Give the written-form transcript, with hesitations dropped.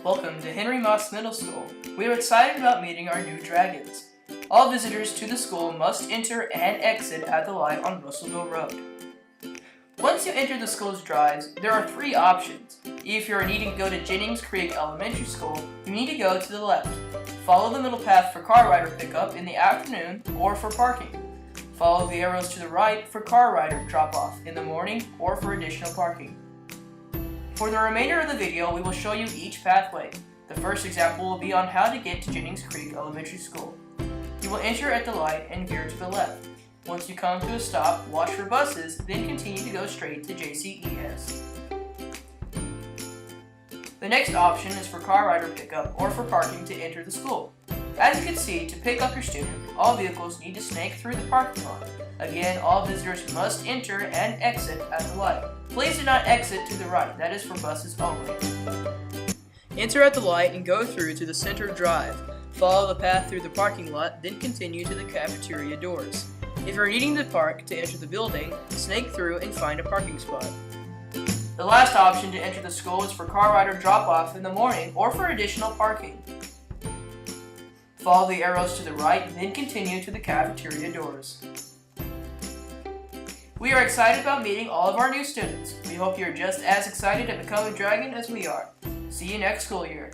Welcome to Henry Moss Middle School. We are excited about meeting our new dragons. All visitors to the school must enter and exit at the light on Russellville Road. Once you enter the school's drives, there are three options. If you are needing to go to Jennings Creek Elementary School, you need to go to the left. Follow the middle path for car rider pickup in the afternoon or for parking. Follow the arrows to the right for car rider drop-off in the morning or for additional parking. For the remainder of the video, we will show you each pathway. The first example will be on how to get to Jennings Creek Elementary School. You will enter at the light and veer to the left. Once you come to a stop, watch for buses, then continue to go straight to JCES. The next option is for car rider pickup or for parking to enter the school. As you can see, to pick up your student, all vehicles need to snake through the parking lot. Again, all visitors must enter and exit at the light. Please do not exit to the right, that is for buses only. Enter at the light and go through to the center drive. Follow the path through the parking lot, then continue to the cafeteria doors. If you're needing to park to enter the building, snake through and find a parking spot. The last option to enter the school is for car rider drop-off in the morning or for additional parking. Follow the arrows to the right, then continue to the cafeteria doors. We are excited about meeting all of our new students. We hope you're just as excited to become a dragon as we are. See you next school year.